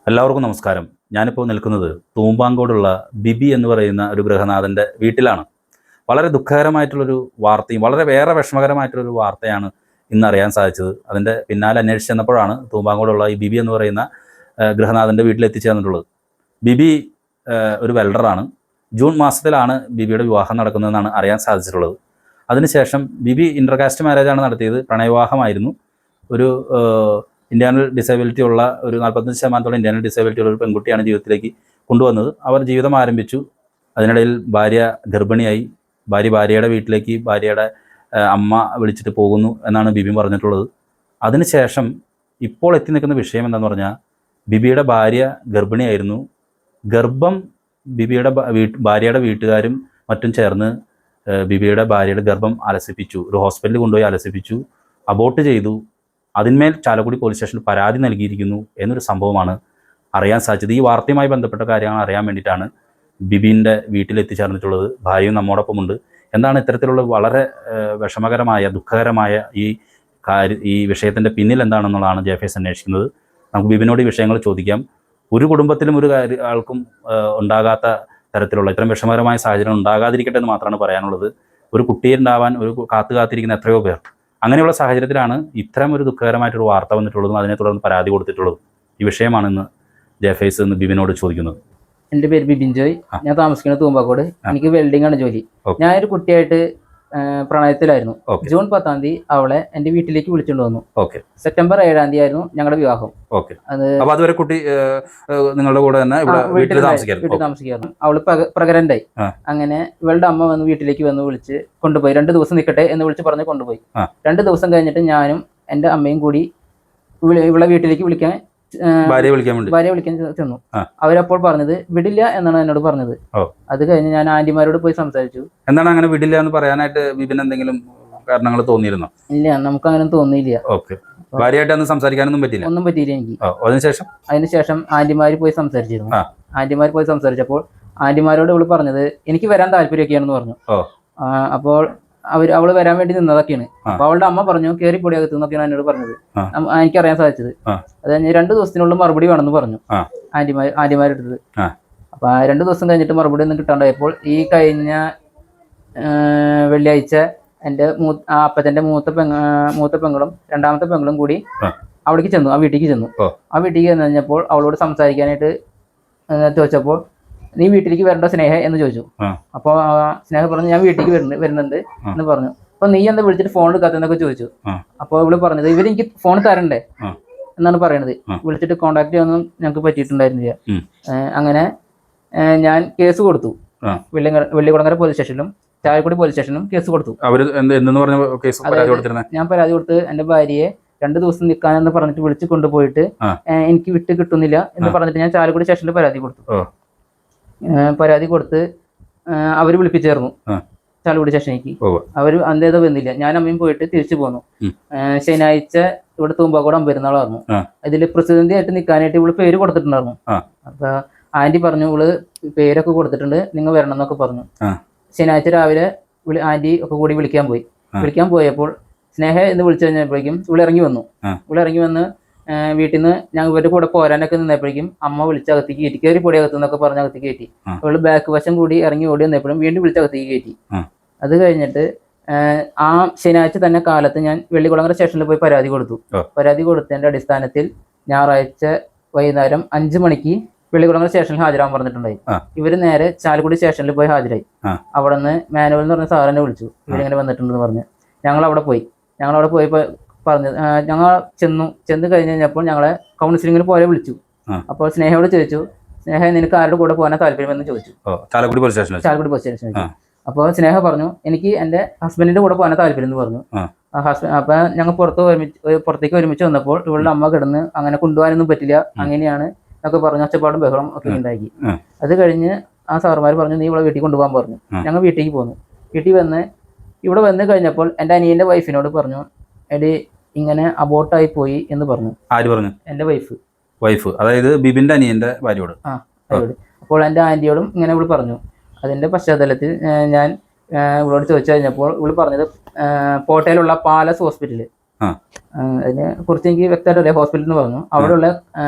എല്ലാവർക്കും നമസ്കാരം. ഞാനിപ്പോൾ നിൽക്കുന്നത് തൂമ്പാങ്കോടുള്ള ബിബി എന്ന് പറയുന്ന ഒരു ഗൃഹനാഥൻ്റെ വീട്ടിലാണ്. വളരെ ദുഃഖകരമായിട്ടുള്ളൊരു വാർത്തയും വളരെ വിഷമകരമായിട്ടുള്ളൊരു വാർത്തയാണ് ഇന്ന് അറിയാൻ സാധിച്ചത്. അതിൻ്റെ പിന്നാലെ അന്വേഷിച്ച് ചെന്നപ്പോഴാണ് തൂമ്പാങ്കോടുള്ള ഈ ബിബി എന്ന് പറയുന്ന ഗൃഹനാഥൻ്റെ വീട്ടിലെത്തിച്ചേർന്നിട്ടുള്ളത്. ബിബി ഒരു വെൽഡറാണ്. ജൂൺ മാസത്തിലാണ് ബിബിയുടെ വിവാഹം നടക്കുന്നതെന്നാണ് അറിയാൻ സാധിച്ചിട്ടുള്ളത്. അതിനുശേഷം ബിബി ഇൻ്റർകാസ്റ്റ് മാരേജാണ് നടത്തിയത്. പ്രണയവിവാഹമായിരുന്നു. ഒരു ഇന്റേണൽ ഡിസേബിലിറ്റി ഉള്ള ഒരു 45% ഇന്റേണൽ ഡിസേബിലിറ്റി ഉള്ള ഒരു പെൺകുട്ടിയാണ് ജീവിതത്തിലേക്ക് കൊണ്ടുവന്നത്. അവർ ജീവിതം ആരംഭിച്ചു. അതിനിടയിൽ ഭാര്യ ഗർഭിണിയായി. ഭാര്യയുടെ വീട്ടിലേക്ക് ഭാര്യയുടെ അമ്മ വിളിച്ചിട്ട് പോകുന്നു എന്നാണ് ബിബി പറഞ്ഞിട്ടുള്ളത്. അതിനുശേഷം ഇപ്പോൾ എത്തി നിൽക്കുന്ന വിഷയം എന്താണെന്ന് പറഞ്ഞാൽ, ബിബിയുടെ ഭാര്യ ഗർഭിണിയായിരുന്നു. ഗർഭം ബിബിയുടെ ഭാര്യയുടെ വീട്ടുകാരും മറ്റും ചേർന്ന് ബിബിയുടെ ഭാര്യയുടെ ഗർഭം അലസിപ്പിച്ചു. ഒരു ഹോസ്പിറ്റലിൽ കൊണ്ടുപോയി അലസിപ്പിച്ചു. അബോർട്ട് ചെയ്തു. അതിന്മേൽ ചാലക്കുടി പോലീസ് സ്റ്റേഷനിൽ പരാതി നൽകിയിരിക്കുന്നു എന്നൊരു സംഭവമാണ് അറിയാൻ സാധിച്ചത്. ഈ വാർത്തയുമായി ബന്ധപ്പെട്ട കാര്യങ്ങൾ അറിയാൻ വേണ്ടിയിട്ടാണ് ബിബിൻ്റെ വീട്ടിലെത്തിച്ചേർന്നിട്ടുള്ളത്. ഭാര്യയും നമ്മോടൊപ്പമുണ്ട്. എന്താണ് ഇത്തരത്തിലുള്ള വളരെ വിഷമകരമായ ദുഃഖകരമായ ഈ വിഷയത്തിൻ്റെ പിന്നിൽ എന്താണെന്നുള്ളതാണ് ജെഫേഴ്സ് അന്വേഷിക്കുന്നത്. നമുക്ക് ബിബിനോട് ഈ വിഷയങ്ങൾ ചോദിക്കാം. ഒരു കുടുംബത്തിലും ആൾക്കും ഉണ്ടാകാത്ത തരത്തിലുള്ള ഇത്തരം വിഷമകരമായ സാഹചര്യം ഉണ്ടാകാതിരിക്കട്ടെ എന്ന് മാത്രമാണ് പറയാനുള്ളത്. ഒരു കുട്ടിയെ ഉണ്ടാവാൻ കാത്തിരിക്കുന്ന എത്രയോ പേർ. അങ്ങനെയുള്ള സാഹചര്യത്തിലാണ് ഇത്തരം ഒരു ദുഃഖകരമായിട്ടൊരു വാർത്ത വന്നിട്ടുള്ളതും അതിനെ തുടർന്ന് പരാതി കൊടുത്തിട്ടുള്ളതും. ഈ വിഷയമാണ് ഇന്ന് ജെഫേഴ്സ് ഇന്ന് ബിബിനോട് ചോദിക്കുന്നത്. എൻ്റെ പേര് ബിബിൻ ജോയ്. ഞാൻ താമസിക്കുന്നത് തൂമ്പാക്കോട്. എനിക്ക് വെൽഡിംഗ് ആണ് ജോലി. ഞാനൊരു കുട്ടിയായിട്ട് പ്രണയത്തിലായിരുന്നു. ജൂൺ 10-ാം തീയതി അവളെ എൻ്റെ വീട്ടിലേക്ക് വിളിച്ചുകൊണ്ട് വന്നു. സെപ്റ്റംബർ 7-ാം തീയതി ആയിരുന്നു ഞങ്ങളുടെ വിവാഹം. അതുവരെ കുട്ടി നിങ്ങളുടെ കൂടെ തന്നെ വീട്ടിൽ താമസിക്കായിരുന്നു. അവള് പ്രഗ്നന്റായി. അങ്ങനെ ഇവളുടെ അമ്മ വന്ന് വീട്ടിലേക്ക് വന്ന് വിളിച്ച് കൊണ്ടുപോയി. 2 ദിവസം നിൽക്കട്ടെ എന്ന് വിളിച്ച് പറഞ്ഞ് കൊണ്ടുപോയി. 2 ദിവസം കഴിഞ്ഞിട്ട് ഞാനും എൻ്റെ അമ്മയും കൂടി ഇവളെ വീട്ടിലേക്ക് വിളിക്കാൻ ഭാര്യ വിളിക്കാൻ ചെന്നു. അവരപ്പോൾ പറഞ്ഞത് വിടില്ല എന്നാണ് എന്നോട് പറഞ്ഞത്. അത് കഴിഞ്ഞ് ഞാൻ ആന്റിമാരോട് പോയി സംസാരിച്ചു. എന്താണ് അങ്ങനെ വിടില്ല എന്ന് പറയാനായിട്ട് ബിബിന് എന്തെങ്കിലും കാരണങ്ങൾ തോന്നിയിരുന്നോ? ഇല്ല, നമുക്ക് അങ്ങനെ തോന്നിയില്ല. ഭാര്യയായിട്ട് സംസാരിക്കാനൊന്നും പറ്റിയില്ല. ഒന്നും പറ്റിയില്ല എനിക്ക്. അതിനുശേഷം ആന്റിമാര് പോയി സംസാരിച്ചിരുന്നു. ആന്റിമാര് പോയി സംസാരിച്ചപ്പോൾ ആന്റിമാരോട് ഇവള് പറഞ്ഞത് എനിക്ക് വരാൻ താല്പര്യമൊക്കെയാണെന്ന് പറഞ്ഞു. അപ്പോൾ അവള് വരാൻ വേണ്ടി നിന്നതൊക്കെയാണ്. അപ്പൊ അവളുടെ അമ്മ പറഞ്ഞു കയറി പൊടിയകത്ത് എന്നൊക്കെയാണ് എന്നോട് പറഞ്ഞത്. എനിക്കറിയാൻ സാധിച്ചത്. അത് കഴിഞ്ഞ് 2 ദിവസത്തിനുള്ള മറുപടി വേണമെന്ന് പറഞ്ഞു ആന്റിമാരെടുത്തത്. അപ്പൊ 2 ദിവസം കഴിഞ്ഞിട്ട് മറുപടി ഒന്നും കിട്ടാണ്ടായപ്പോൾ ഈ കഴിഞ്ഞ വെള്ളിയാഴ്ച എൻ്റെ അപ്പച്ചൻ്റെ മൂത്ത പെങ്ങളും 2ാമത്തെ പെങ്ങളും കൂടി അവിടേക്ക് ചെന്നു. ആ വീട്ടിലേക്ക് ചെന്നു കഴിഞ്ഞപ്പോൾ അവളോട് സംസാരിക്കാനായിട്ട് ചോദിച്ചപ്പോൾ നീ വീട്ടിലേക്ക് വരേണ്ട സ്നേഹ എന്ന് ചോദിച്ചു. അപ്പോൾ സ്നേഹ പറഞ്ഞു ഞാൻ വീട്ടിലേക്ക് വരുന്നുണ്ട് എന്ന് പറഞ്ഞു. അപ്പൊ നീ എന്താ വിളിച്ചിട്ട് ഫോൺ എടുക്കാത്തെന്നൊക്കെ ചോദിച്ചു. അപ്പോൾ ഇവള് പറഞ്ഞത് ഇവരെനിക്ക് ഫോൺ തരണ്ടേ എന്നാണ് പറയണത്. വിളിച്ചിട്ട് കോണ്ടാക്ട് ചെയ്യാനൊന്നും ഞങ്ങൾക്ക് പറ്റിയിട്ടുണ്ടായിരുന്നില്ല. അങ്ങനെ ഞാൻ കേസ് കൊടുത്തു. വെള്ളിക്കുളങ്ങര പോലീസ് സ്റ്റേഷനിലും ചാലക്കുടി പോലീസ് സ്റ്റേഷനിലും കേസ് കൊടുത്തു. ഞാൻ പരാതി കൊടുത്ത് എൻ്റെ ഭാര്യയെ 2 ദിവസം നിൽക്കാനെന്ന് പറഞ്ഞിട്ട് വിളിച്ച് കൊണ്ടുപോയിട്ട് എനിക്ക് വിട്ട് കിട്ടുന്നില്ല എന്ന് പറഞ്ഞിട്ട് ഞാൻ ചാലക്കുടി സ്റ്റേഷനിൽ പരാതി കൊടുത്ത് അവർ വിളിപ്പിച്ചേർന്നു ചാലക്കുടി സ്റ്റേഷനിലേക്ക്. അവർ അന്തേത വന്നില്ല. ഞാൻ അമ്മയും പോയിട്ട് തിരിച്ചു പോന്നു. ശനിയാഴ്ച ഇവിടെ തൂമ്പാക്കോട് അമ്പരുന്നാളായിരുന്നു. ഇതിൽ പ്രതിനിധിയായിട്ട് നിൽക്കാനായിട്ട് ഇവള് പേര് കൊടുത്തിട്ടുണ്ടായിരുന്നു. അപ്പൊ ആന്റി പറഞ്ഞു ഇവള് പേരൊക്കെ കൊടുത്തിട്ടുണ്ട്, നിങ്ങൾ വരണം എന്നൊക്കെ പറഞ്ഞു. ശനിയാഴ്ച രാവിലെ ആന്റി ഒക്കെ കൂടി വിളിക്കാൻ പോയപ്പോൾ സ്നേഹ എന്ന് വിളിച്ചു കഴിഞ്ഞപ്പോഴേക്കും ഇവള് ഇറങ്ങി വന്ന് വീട്ടിൽ നിന്ന് ഞാൻ ഇവരുടെ കൂടെ പോരാനൊക്കെ നിന്നപ്പോഴേക്കും അമ്മ വിളിച്ചകത്തേക്ക് കയറ്റി കയറി പൊടിയകത്ത് എന്നൊക്കെ പറഞ്ഞ് അകത്തേക്ക് കയറ്റി. അവള് ബാക്ക് വശം കൂടി ഇറങ്ങി ഓടി വന്നപ്പോഴും വീണ്ടും വിളിച്ചകത്തേക്ക് കയറ്റി. അത് കഴിഞ്ഞിട്ട് ആ ശനിയാഴ്ച തന്നെ കാലത്ത് ഞാൻ വെള്ളിക്കുളങ്ങര സ്റ്റേഷനിൽ പോയി പരാതി കൊടുത്തതിന്റെ അടിസ്ഥാനത്തിൽ ഞായറാഴ്ച വൈകുന്നേരം 5 മണിക്ക് വെള്ളിക്കുളങ്ങര സ്റ്റേഷനിൽ ഹാജരാകാൻ പറഞ്ഞിട്ടുണ്ടായി. ഇവര് നേരെ ചാലക്കുടി സ്റ്റേഷനിൽ പോയി ഹാജരായി. അവിടെ നിന്ന് മാനുവൽ എന്ന് പറഞ്ഞ സാറിനെ വിളിച്ചു. ഇവരിങ്ങനെ വന്നിട്ടുണ്ടെന്ന് പറഞ്ഞ് ഞങ്ങൾ അവിടെ പോയി പറഞ്ഞു. ഞങ്ങൾ ചെന്ന് കഴിഞ്ഞപ്പോൾ ഞങ്ങളെ കൗൺസിലിങ്ങിന് പോലെ വിളിച്ചു. അപ്പോൾ സ്നേഹയോട് ചോദിച്ചു, സ്നേഹ നിനക്ക് ആരുടെ കൂടെ പോകാൻ താല്പര്യമെന്ന് ചോദിച്ചു. ചാലക്കുടി പോലീസ് സ്റ്റേഷനിൽ. അപ്പോൾ സ്നേഹ പറഞ്ഞു എനിക്ക് എൻ്റെ ഹസ്ബൻഡിന്റെ കൂടെ പോകാൻ താല്പര്യം എന്ന് പറഞ്ഞു. അപ്പൊ ഞങ്ങൾ പുറത്തേക്ക് ഒരുമിച്ച് വന്നപ്പോൾ ഇവളുടെ അമ്മ കിടന്ന് അങ്ങനെ കൊണ്ടുപോകാനൊന്നും പറ്റില്ല, അങ്ങനെയാണ് എന്നൊക്കെ പറഞ്ഞു. ഒച്ചപ്പാടും ബഹളം ഒക്കെ ഉണ്ടാക്കി. അത് കഴിഞ്ഞ് ആ സാറുമാർ പറഞ്ഞു നീ ഇവിടെ വീട്ടിൽ കൊണ്ടുപോകാൻ പറഞ്ഞു. ഞങ്ങൾ വീട്ടിലേക്ക് പോന്നു. ഇവിടെ വന്ന് കഴിഞ്ഞപ്പോൾ എൻ്റെ അനിയന്റെ വൈഫിനോട് പറഞ്ഞു എടി ഇങ്ങനെ അബോർട്ടായി പോയി എന്ന് പറഞ്ഞു. ആര് പറഞ്ഞു? എൻ്റെ വൈഫ്, അതായത് ബിബിന്റെ അനിയന്റെ ഭാര്യയോട്. അപ്പോൾ എൻ്റെ ആന്റിയോടും ഇങ്ങനെ ഇവള് പറഞ്ഞു. അതിന്റെ പശ്ചാത്തലത്തിൽ ഞാൻ ഇവളോട് ചോദിച്ചു കഴിഞ്ഞപ്പോൾ ഇവള് പറഞ്ഞത് കോട്ടയിലുള്ള പാലസ് ഹോസ്പിറ്റല് അതിനെ കുറിച്ച് എനിക്ക് വ്യക്തമായിട്ടല്ലേ ഹോസ്പിറ്റലിൽ നിന്ന് പറഞ്ഞു. അവിടെയുള്ള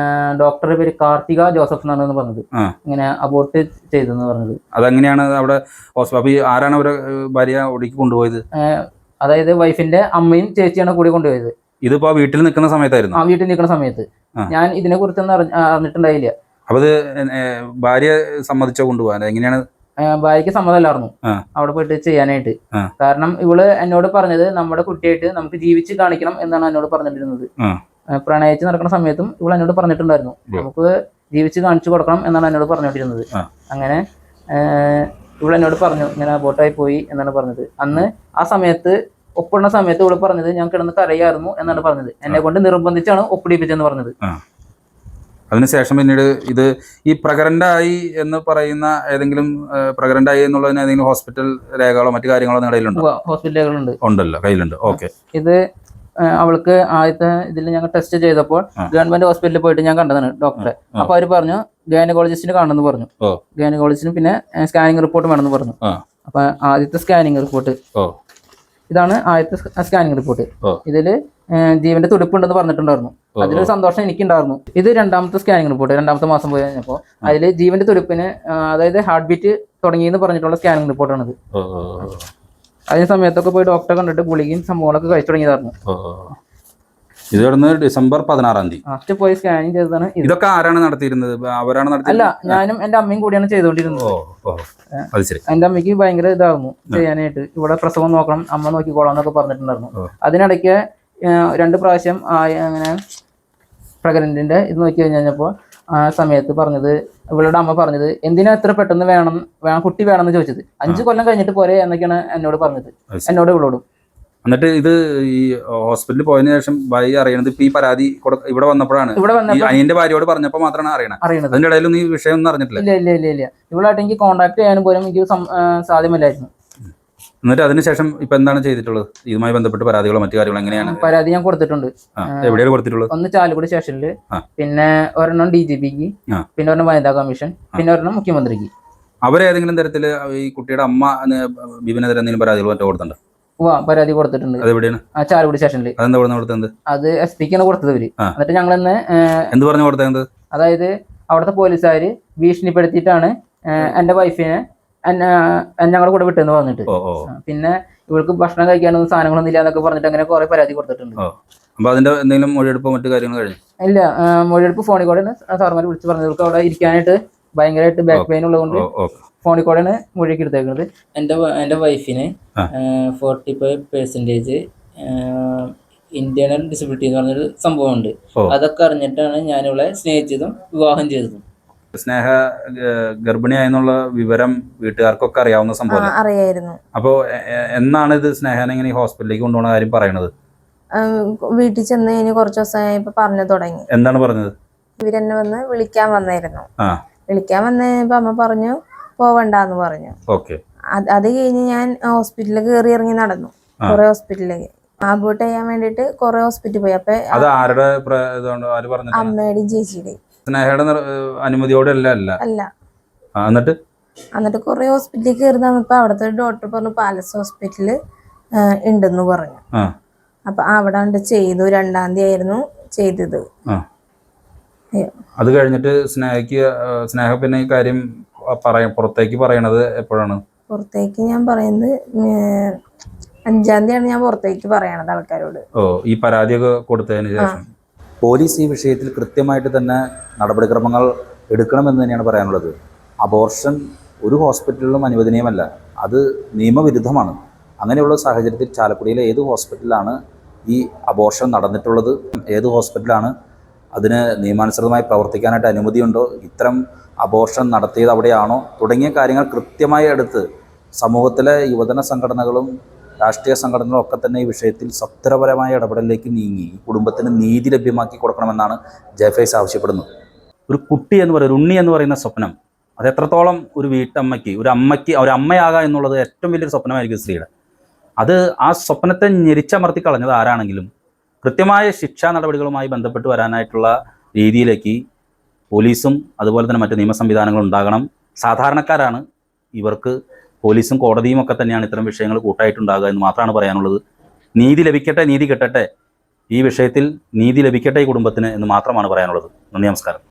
ഡോക്ടറുടെ പേര് കാർത്തിക ജോസഫ് എന്നാണ് പറഞ്ഞത്. ഇങ്ങനെ അബോർട്ട് ചെയ്തെന്ന് പറഞ്ഞത്. അതെങ്ങനെയാണ് അവിടെ അപ്പൊ ആരാണ് അവരെ ഭാര്യ ഒടുക്കി കൊണ്ടുപോയത്? അതായത് വൈഫിന്റെ അമ്മയും ചേച്ചിയാണ് കൂടി കൊണ്ടുപോയത്. ഇതിപ്പോ വീട്ടിൽ നിൽക്കുന്ന സമയത്തായിരുന്നു? ആ, വീട്ടിൽ നിൽക്കുന്ന സമയത്ത്. ഞാൻ ഇതിനെ കുറിച്ചൊന്നും അറിഞ്ഞിട്ടുണ്ടായില്ല. അപ്പൊ ഇത് ഭാര്യ സമ്മതിച്ചോ കൊണ്ടുപോകാൻ? എങ്ങനെയാണ്? ഭാര്യയ്ക്ക് സമ്മതമല്ലായിരുന്നു അവിടെ പോയിട്ട് ചെയ്യാനായിട്ട്. കാരണം ഇവള് എന്നോട് പറഞ്ഞത് നമ്മുടെ കുട്ടിയായിട്ട് നമുക്ക് ജീവിച്ച് കാണിക്കണം എന്നാണ് എന്നോട് പറഞ്ഞിട്ടിരുന്നത്. പ്രണയിച്ച് നടക്കുന്ന സമയത്തും ഇവൾ എന്നോട് പറഞ്ഞിട്ടുണ്ടായിരുന്നു നമുക്ക് ജീവിച്ച് കാണിച്ചു കൊടുക്കണം എന്നാണ് എന്നോട് പറഞ്ഞിട്ടിരുന്നത്. അങ്ങനെ ഇവൾ എന്നോട് പറഞ്ഞു ഇങ്ങനെ അബോർട്ടായി പോയി എന്നാണ് പറഞ്ഞത്. അന്ന് ആ സമയത്ത് ഒപ്പിടുന്ന സമയത്ത് ഇവള് പറഞ്ഞത് ഞാൻ കിടന്ന് കരയായിരുന്നു എന്നാണ് പറഞ്ഞത്. എന്നെ കൊണ്ട് നിർബന്ധിച്ചാണ് ഒപ്പിടിപ്പിച്ചെന്ന് പറഞ്ഞത്. അതിനുശേഷം പിന്നീട് ഇത് ഈ പ്രഗ്നന്റായി എന്ന് പറയുന്ന ഏതെങ്കിലും പ്രഗ്നന്റായി എന്നുള്ളതിന് ഏതെങ്കിലും ഹോസ്പിറ്റൽ രേഖകളോ മറ്റു കാര്യങ്ങളോ നിലയിലുണ്ടോ? ഹോസ്പിറ്റൽ രേഖകളുണ്ട്. ഉണ്ടല്ലോ, കയ്യിലുണ്ട്. ഓക്കെ. ഇത് അവൾക്ക് ആദ്യത്തെ ഇതിൽ ഞങ്ങൾ ടെസ്റ്റ് ചെയ്തപ്പോൾ ഗവൺമെന്റ് ഹോസ്പിറ്റലിൽ പോയിട്ട് ഞാൻ കണ്ടതാണ് ഡോക്ടറെ. അപ്പൊ അവര് പറഞ്ഞു ഗൈനക്കോളജിസ്റ്റിന് കാണണമെന്ന് പറഞ്ഞു. ഗൈനക്കോളജിസ്റ്റിന് പിന്നെ സ്കാനിങ് റിപ്പോർട്ട് വേണമെന്ന് പറഞ്ഞു. അപ്പൊ ആദ്യത്തെ സ്കാനിങ് റിപ്പോർട്ട് ഇതാണ്. ആദ്യത്തെ സ്കാനിങ് റിപ്പോർട്ട് ഇതില് ജീവന്റെ തുടിപ്പുണ്ടെന്ന് പറഞ്ഞിട്ടുണ്ടായിരുന്നു. അതിലൊരു സന്തോഷം എനിക്കുണ്ടായിരുന്നു. ഇത് രണ്ടാമത്തെ സ്കാനിങ് റിപ്പോർട്ട്, രണ്ടാമത്തെ മാസം പോയി കഴിഞ്ഞപ്പോൾ അതില് ജീവന്റെ തുടിപ്പിന് അതായത് ഹാർട്ട് ബീറ്റ് തുടങ്ങിയെന്ന് പറഞ്ഞിട്ടുള്ള സ്കാനിങ് റിപ്പോർട്ടാണിത്. അതിന് സമയത്തൊക്കെ പോയി ഡോക്ടറെ കണ്ടിട്ട് ഗുളികയും സംഭവങ്ങളൊക്കെ കഴിച്ചു തുടങ്ങിയതായിരുന്നു. ഇത് ഡിസംബർ 16 ഫസ്റ്റ് പോയി സ്കാനിങ് ചെയ്തതാണ്. ഇതൊക്കെ ആരാണ് നടത്തിയിരുന്നത്? അവരാണ് നടത്തിയത്? അല്ല, ഞാനും എന്റെ അമ്മയും കൂടിയാണ് ചെയ്തുകൊണ്ടിരുന്നത്. എന്റെ അമ്മയ്ക്ക് ഭയങ്കര ഇതായിരുന്നു ചെയ്യാനായിട്ട്. ഇവിടെ പ്രസവം നോക്കണം, അമ്മ നോക്കിക്കോളാം എന്നൊക്കെ പറഞ്ഞിട്ടുണ്ടായിരുന്നു. അതിനിടയ്ക്ക് 2 പ്രാവശ്യം അങ്ങനെ പ്രഗ്നന്റിന്റെ ഇത് നോക്കി കഴിഞ്ഞപ്പോൾ ആ സമയത്ത് പറഞ്ഞത് ഇവളുടെ അമ്മ പറഞ്ഞത് എന്തിനാ എത്ര പെട്ടെന്ന് വേണം കുട്ടി വേണമെന്ന് ചോദിച്ചത്. 5 കൊല്ലം കഴിഞ്ഞിട്ട് പോരെ എന്നൊക്കെയാണ് എന്നോട് പറഞ്ഞത്, എന്നോട് ഇവളോടും. എന്നിട്ട് ഇത് ഈ ഹോസ്പിറ്റലിൽ പോയതിനു ശേഷം ഭാര്യ അറിയണത് ഇപ്പൊ ഈ പരാതി ഇവിടെ വന്നപ്പോഴാണ്? അനിയന്റെ ഭാര്യയോട് പറഞ്ഞപ്പോൾ മാത്രമാണ് അറിയണത്. അതിന്റെ ഇടയിൽ ഈ വിഷയം ഒന്നും അറിഞ്ഞിട്ടില്ല? ഇല്ല. ഇവളായിട്ട് എനിക്ക് കോൺടാക്ട് ചെയ്യാനും പോലും എനിക്ക് സാധ്യമല്ലായിരുന്നു. എന്നിട്ട് അതിനുശേഷം ഇപ്പൊ എന്താണ് ചെയ്തിട്ടുള്ളത്? ഇതുമായി ബന്ധപ്പെട്ട് പരാതികളോ മറ്റു കാര്യങ്ങളോ എങ്ങനെയാണ്? പരാതി ഞാൻ കൊടുത്തിട്ടുണ്ട്. എവിടെയാണ് കൊടുത്തിട്ടുള്ളത്? ഒന്ന് ചാലക്കുടി സ്റ്റേഷനില്, പിന്നെ ഒരെണ്ണം DGPക്ക്, പിന്നെ ഒരെണ്ണം വനിതാ കമ്മീഷൻ, പിന്നെ ഒരെണ്ണം മുഖ്യമന്ത്രിക്ക്. അവരേതെങ്കിലും തരത്തില് ഈ കുട്ടിയുടെ അമ്മ ബിബിനെതിരെ എന്തെങ്കിലും പരാതികൾ മറ്റോ കൊടുത്തിട്ടുണ്ട്? പരാതി കൊടുത്തിട്ടുണ്ട്. അതെവിടെയാണ്? ചാലക്കുടി സ്റ്റേഷനിൽ. അതെന്താ കൊടുത്തത്? അത് SP-ക്കാണ് കൊടുത്തത് അവര്. എന്നിട്ട് ഞങ്ങളെന്ന് എന്ത് പറഞ്ഞു കൊടുത്തത്? അതായത് അവിടുത്തെ പോലീസുകാര് ഭീഷണിപ്പെടുത്തിയിട്ടാണ് എന്റെ വൈഫിനെ ഞങ്ങളുടെ കൂടെ വിട്ടെന്ന് പറഞ്ഞിട്ട്. പിന്നെ ഇവൾക്ക് ഭക്ഷണം കഴിക്കാനൊന്നും സാധനങ്ങളൊന്നും ഇല്ല എന്നൊക്കെ പറഞ്ഞിട്ട് അങ്ങനെ കുറെ പരാതി കൊടുത്തിട്ടുണ്ട്. അപ്പൊ അതിന്റെ എന്തെങ്കിലും മൊഴിയെടുപ്പോ മറ്റു കാര്യങ്ങൾ കഴിഞ്ഞു? ഇല്ല, മൊഴിയെടുപ്പ് ഫോണിൽ കൂടെയാണ് സാർമാർ വിളിച്ച് പറഞ്ഞത്. ഇവർക്ക് അവിടെ ഇരിക്കാനായിട്ട് ഭയങ്കരമായിട്ട് ബാക്ക് പെയിൻ ഉള്ളതുകൊണ്ട് ഫോണിൽ കൂടെയാണ് മൊഴിയൊക്കെ എടുത്തേക്കുന്നത്. എന്റെ വൈഫിന് 45% ഇന്റേണൽ ഡിസബിലിറ്റി എന്ന് പറഞ്ഞൊരു സംഭവമുണ്ട്. അതൊക്കെ അറിഞ്ഞിട്ടാണ് ഞാനിവളെ സ്നേഹിച്ചതും വിവാഹം ചെയ്തതും. സ്നേഹ ഗർഭിണിയായെന്നുള്ള വിവരം വീട്ടുകാർക്കൊക്കെ അറിയാവുന്ന സംഭവം അറിയായിരുന്നു. അപ്പോ എന്നാണ് ഇത് സ്നേഹനെ ഇങ്ങനെ ഹോസ്പിറ്റലിലേക്ക് കൊണ്ടുപോകുന്ന കാര്യം പറയണത്? വീട്ടിൽ ചെന്ന് കഴിഞ്ഞ് കുറച്ച് ദിവസമായപ്പോ പറഞ്ഞു തുടങ്ങി. എന്താണ് പറഞ്ഞത്? ഇവരെന്നെ വന്ന് വിളിക്കാൻ വന്നായിരുന്നു. വിളിക്കാൻ വന്നപ്പോ അമ്മ പറഞ്ഞു പോവണ്ടെന്ന് പറഞ്ഞു. അത് കഴിഞ്ഞ് ഞാൻ ഹോസ്പിറ്റലിൽ കയറി ഇറങ്ങി നടന്നു. കുറെ ഹോസ്പിറ്റലിലേക്ക് അബോർട്ട് ചെയ്യാൻ വേണ്ടിട്ട് കുറെ ഹോസ്പിറ്റലിൽ പോയി. അപ്പൊ അമ്മയുടെയും ചേച്ചിയുടെയും സ്നേഹയുടെ അനുമതിയോടെ അല്ല. എന്നിട്ട് കുറെ ഹോസ്പിറ്റലിൽ കയറി തന്നപ്പോ അവിടുത്തെ ഡോക്ടർ പറഞ്ഞു പാലസ് ഹോസ്പിറ്റല് ഉണ്ടെന്ന് പറഞ്ഞു. അപ്പൊ അവിടെ ചെയ്തു. 2-ാം തീയതി ആയിരുന്നു ചെയ്തത്. അത് കഴിഞ്ഞിട്ട് സ്നേഹ പിന്നെ ഈ കാര്യം പുറത്തേക്ക് പറയണത് എപ്പോഴാണ്? പുറത്തേക്ക് ഞാൻ പറയുന്നത് 5-ാം തീയതിയാണ് ഞാൻ പുറത്തേക്ക് പറയണത് ആൾക്കാരോട്. ഈ പരാതിയൊക്കെ കൊടുത്തതിന് ശേഷം പോലീസ് ഈ വിഷയത്തിൽ കൃത്യമായിട്ട് തന്നെ നടപടിക്രമങ്ങൾ എടുക്കണമെന്ന് തന്നെയാണ് പറയാനുള്ളത്. അബോർഷൻ ഒരു ഹോസ്പിറ്റലിലും അനുവദനീയമല്ല, അത് നിയമവിരുദ്ധമാണ്. അങ്ങനെയുള്ള സാഹചര്യത്തിൽ ചാലക്കുടിയിലെ ഏത് ഹോസ്പിറ്റലിലാണ് ഈ അബോർഷൻ നടന്നിട്ടുള്ളത്, ഏത് ഹോസ്പിറ്റലാണ് അതിന് നിയമാനുസൃതമായി പ്രവർത്തിക്കാനായിട്ട് അനുമതിയുണ്ടോ, ഇത്തരം അബോർഷൻ നടത്തിയത് അവിടെയാണോ തുടങ്ങിയ കാര്യങ്ങൾ കൃത്യമായി എടുത്ത് സമൂഹത്തിലെ യുവജന സംഘടനകളും രാഷ്ട്രീയ സംഘടനകളും ഒക്കെ തന്നെ ഈ വിഷയത്തിൽ സത്വരപരമായ ഇടപെടലിലേക്ക് നീങ്ങി കുടുംബത്തിന് നീതി ലഭ്യമാക്കി കൊടുക്കണമെന്നാണ് ജെഫൈസ് ആവശ്യപ്പെടുന്നത്. ഒരു കുട്ടി എന്ന് പറയുന്നത്, ഉണ്ണി എന്ന് പറയുന്ന സ്വപ്നം, അത് എത്രത്തോളം ഒരു വീട്ടമ്മയ്ക്ക് ഒരു അമ്മയാകുക എന്നുള്ളത് ഏറ്റവും വലിയൊരു സ്വപ്നമായിരിക്കും സ്ത്രീയുടെ. അത് ആ സ്വപ്നത്തെ ഞെരിച്ചമർത്തി കളഞ്ഞത് ആരാണെങ്കിലും കൃത്യമായ ശിക്ഷാ നടപടികളുമായി ബന്ധപ്പെട്ട് വരാനായിട്ടുള്ള രീതിയിലേക്ക് പോലീസും അതുപോലെ തന്നെ മറ്റ് നിയമ സംവിധാനങ്ങളും ഉണ്ടാകണം. സാധാരണക്കാരാണ് ഇവർക്ക്, പോലീസും കോടതിയും ഒക്കെ തന്നെയാണ് ഇത്തരം വിഷയങ്ങൾ കൂട്ടായിട്ടുണ്ടാകുക എന്ന് മാത്രമാണ് പറയാനുള്ളത്. നീതി ലഭിക്കട്ടെ, നീതി കിട്ടട്ടെ. ഈ വിഷയത്തിൽ നീതി ലഭിക്കട്ടെ ഈ കുടുംബത്തിന് എന്ന് മാത്രമാണ് പറയാനുള്ളത്. നന്ദി, നമസ്കാരം.